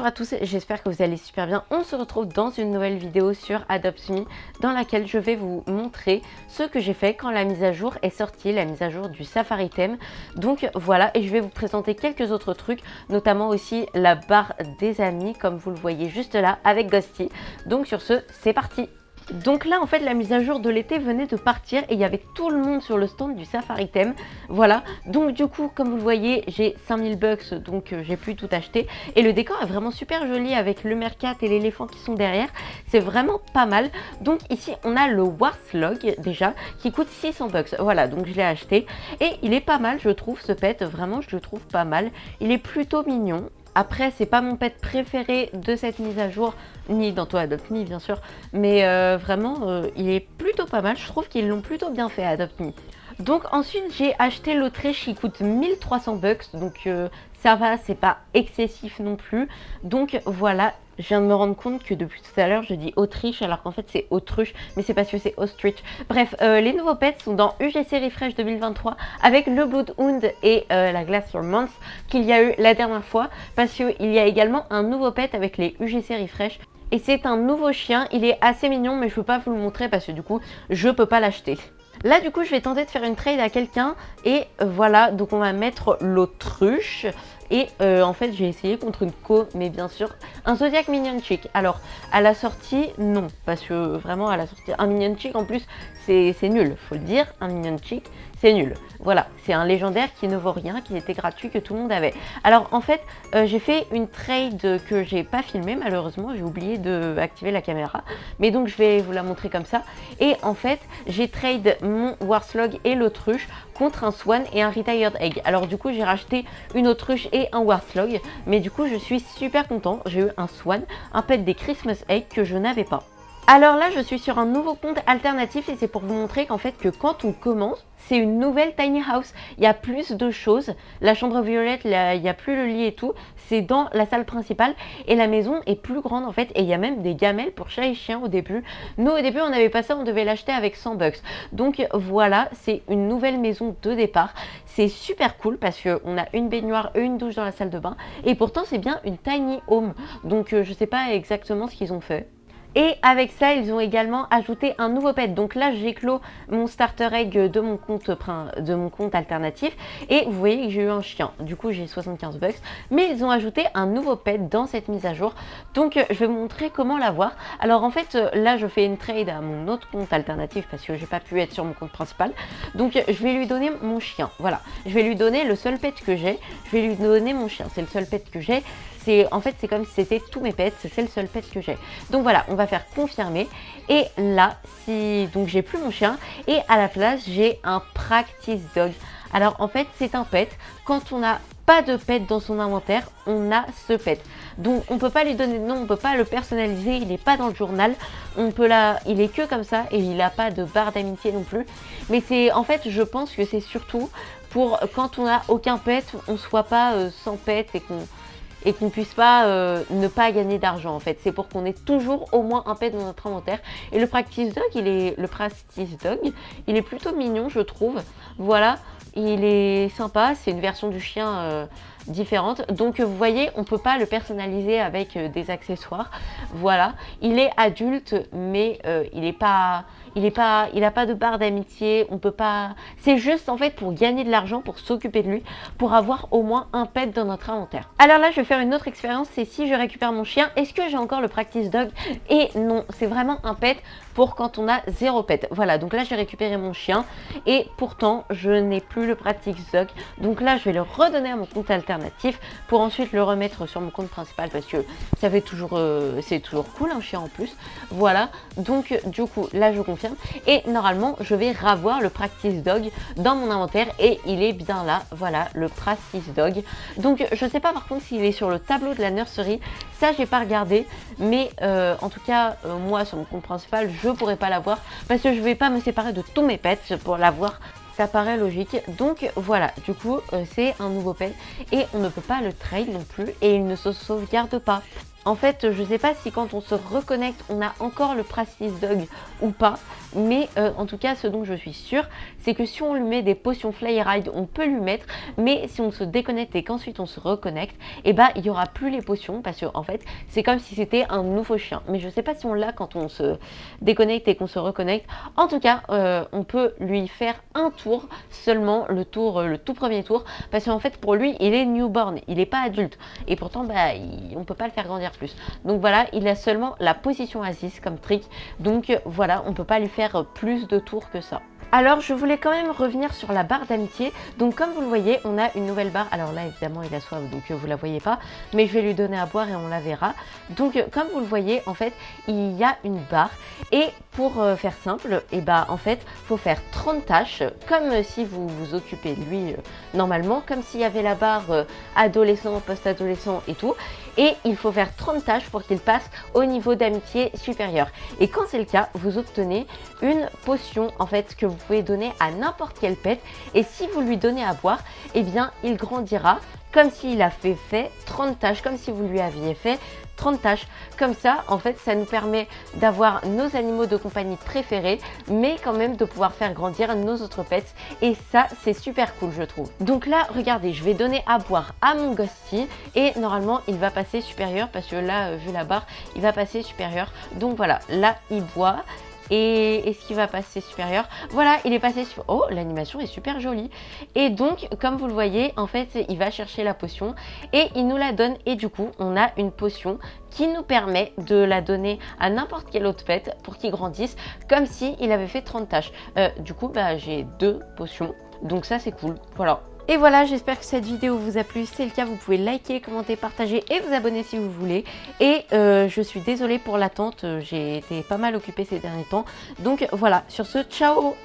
Bonjour à tous, j'espère que vous allez super bien. On se retrouve dans une nouvelle vidéo sur Adopt Me dans laquelle je vais vous montrer ce que j'ai fait quand la mise à jour est sortie, la mise à jour du Safari Theme. Donc voilà, et je vais vous présenter quelques autres trucs, notamment aussi la barre des amis comme vous le voyez juste là avec Ghosty. Donc sur ce, c'est parti! Donc là en fait la mise à jour de l'été venait de partir et il y avait tout le monde sur le stand du Safari Theme. Voilà, donc du coup comme vous le voyez j'ai 5000 bucks donc j'ai pu tout acheter. Et le décor est vraiment super joli avec le mercat et l'éléphant qui sont derrière. C'est vraiment pas mal. Donc ici on a le Warthog déjà qui coûte 600 bucks. Voilà, donc je l'ai acheté et il est pas mal je trouve ce pet, vraiment je le trouve pas mal. Il est plutôt mignon. Après, c'est pas mon pet préféré de cette mise à jour, ni dans Toi Adopt Me bien sûr, mais vraiment, il est plutôt pas mal. Je trouve qu'ils l'ont plutôt bien fait à Adopt Me. Donc ensuite, j'ai acheté l'Autriche qui coûte 1300 bucks, donc ça va, c'est pas excessif non plus. Donc voilà, je viens de me rendre compte que depuis tout à l'heure, je dis Autriche alors qu'en fait c'est Autruche, mais c'est parce que c'est Ostrich. Bref, les nouveaux pets sont dans UGC Refresh 2023 avec le Bloodhound et la Glacier Month qu'il y a eu la dernière fois, parce qu'il y a également un nouveau pet avec les UGC Refresh. Et c'est un nouveau chien, il est assez mignon, mais je peux pas vous le montrer parce que du coup, je peux pas l'acheter. Là du coup je vais tenter de faire une trade à quelqu'un et voilà, donc on va mettre l'autruche et en fait j'ai essayé contre une co, mais bien sûr un Zodiac Minion Chick. Alors à la sortie non, parce que vraiment à la sortie un Minion Chick en plus c'est nul, faut le dire, un Minion Chick c'est nul. Voilà, c'est un légendaire qui ne vaut rien, qui était gratuit, que tout le monde avait. Alors en fait j'ai fait une trade que j'ai pas filmée malheureusement, j'ai oublié d'activer la caméra, mais donc je vais vous la montrer comme ça. Et en fait j'ai trade mon Warthog et l'autruche contre un Swan et un Retired Egg. Alors du coup j'ai racheté une autruche et un Warthog, mais du coup je suis super content, j'ai eu un Swan, un pet des Christmas Egg que je n'avais pas. Alors là je suis sur un nouveau compte alternatif et c'est pour vous montrer qu'en fait que quand on commence, c'est une nouvelle tiny house, il y a plus de choses, la chambre violette, il n'y a plus le lit et tout, c'est dans la salle principale et la maison est plus grande en fait et il y a même des gamelles pour chat et chien au début. Nous au début on n'avait pas ça, on devait l'acheter avec 100 bucks. Donc voilà, c'est une nouvelle maison de départ, c'est super cool parce qu'on a une baignoire et une douche dans la salle de bain et pourtant c'est bien une tiny home, donc je sais pas exactement ce qu'ils ont fait. Et avec ça, ils ont également ajouté un nouveau pet. Donc là, j'ai clos mon starter egg de mon compte alternatif. Et vous voyez que j'ai eu un chien. Du coup, j'ai 75 bucks. Mais ils ont ajouté un nouveau pet dans cette mise à jour. Donc, je vais vous montrer comment l'avoir. Alors en fait, là, je fais une trade à mon autre compte alternatif parce que j'ai pas pu être sur mon compte principal. Donc, je vais lui donner mon chien. Voilà. Je vais lui donner le seul pet que j'ai. Je vais lui donner mon chien. C'est le seul pet que j'ai. En fait, c'est comme si c'était tous mes pets, c'est le seul pet que j'ai. Donc voilà, on va faire confirmer. Et là, donc j'ai plus mon chien et à la place, j'ai un practice dog. Alors en fait, c'est un pet. Quand on n'a pas de pet dans son inventaire, on a ce pet. Donc on peut pas lui donner de nom, on peut pas le personnaliser, il n'est pas dans le journal. Il est que comme ça et il n'a pas de barre d'amitié non plus. Mais c'est en fait, je pense que c'est surtout pour quand on n'a aucun pet, on soit pas sans pet et qu'on puisse pas ne pas gagner d'argent en fait. C'est pour qu'on ait toujours au moins un pet dans notre inventaire. Et le practice dog, il est plutôt mignon je trouve. Voilà, il est sympa, c'est une version du chien différente. Donc vous voyez, on peut pas le personnaliser avec des accessoires. Voilà, il est adulte mais il a pas de barre d'amitié, on peut pas, c'est juste en fait pour gagner de l'argent, pour s'occuper de lui, pour avoir au moins un pet dans notre inventaire. Alors là je vais faire une autre expérience, c'est si je récupère mon chien, est-ce que j'ai encore le practice dog? Et non, c'est vraiment un pet pour quand on a 0 pet. Voilà, donc là j'ai récupéré mon chien et pourtant je n'ai plus le practice dog, donc là je vais le redonner à mon compte alternatif pour ensuite le remettre sur mon compte principal parce que ça fait toujours c'est toujours cool un chien en plus. Voilà, donc du coup là je confirme et normalement je vais ravoir le practice dog dans mon inventaire et il est bien là. Voilà, le practice dog. Donc je sais pas par contre s'il est sur le tableau de la nursery, ça j'ai pas regardé, mais en tout cas moi sur mon compte principal je pourrais pas l'avoir parce que je vais pas me séparer de tous mes pets pour l'avoir. Ça paraît logique. Donc voilà, du coup c'est un nouveau pet et on ne peut pas le trade non plus et il ne se sauvegarde pas. En fait, je sais pas si quand on se reconnecte, on a encore le Practice Dog ou pas, mais en tout cas, ce dont je suis sûre, c'est que si on lui met des potions Fly Ride, on peut lui mettre, mais si on se déconnecte et qu'ensuite on se reconnecte, et bah il y aura plus les potions parce que en fait, c'est comme si c'était un nouveau chien. Mais je sais pas si on l'a quand on se déconnecte et qu'on se reconnecte. En tout cas, on peut lui faire un tour seulement, le tout premier tour, parce qu'en fait pour lui, il est newborn, il n'est pas adulte, et pourtant bah on peut pas le faire grandir plus. Donc voilà, il a seulement la position assise comme trick. Donc voilà, on peut pas lui faire plus de tours que ça. Alors je voulais quand même revenir sur la barre d'amitié. Donc comme vous le voyez, on a une nouvelle barre. Alors là évidemment il a soif, donc vous la voyez pas, mais je vais lui donner à boire et on la verra. Donc comme vous le voyez, en fait il y a une barre, et pour faire simple, et bah en fait faut faire 30 tâches, comme si vous vous occupez de lui normalement, comme s'il y avait la barre adolescent, post-adolescent et tout, et il faut faire 30 tâches pour qu'il passe au niveau d'amitié supérieur. Et quand c'est le cas, vous obtenez une potion en fait que vous pouvez donner à n'importe quel pet, et si vous lui donnez à boire, eh bien il grandira comme s'il a fait 30 tâches, comme si vous lui aviez fait 30 tâches. Comme ça, en fait, ça nous permet d'avoir nos animaux de compagnie préférés, mais quand même de pouvoir faire grandir nos autres pets. Et ça, c'est super cool, je trouve. Donc là, regardez, je vais donner à boire à mon Ghosty, et normalement, il va passer supérieur, parce que là, vu la barre, il va passer supérieur. Donc voilà, là, il boit. Et est-ce qu'il va passer supérieur? Voilà, il est passé supérieur. Oh, l'animation est super jolie. Et donc, comme vous le voyez, en fait, il va chercher la potion et il nous la donne. Et du coup, on a une potion qui nous permet de la donner à n'importe quel autre pet pour qu'il grandisse comme s'il avait fait 30 tâches. Du coup, bah, j'ai 2 potions. Donc ça, c'est cool. Voilà. Et voilà, j'espère que cette vidéo vous a plu. Si c'est le cas, vous pouvez liker, commenter, partager et vous abonner si vous voulez. Et je suis désolée pour l'attente, j'ai été pas mal occupée ces derniers temps. Donc voilà, sur ce, ciao!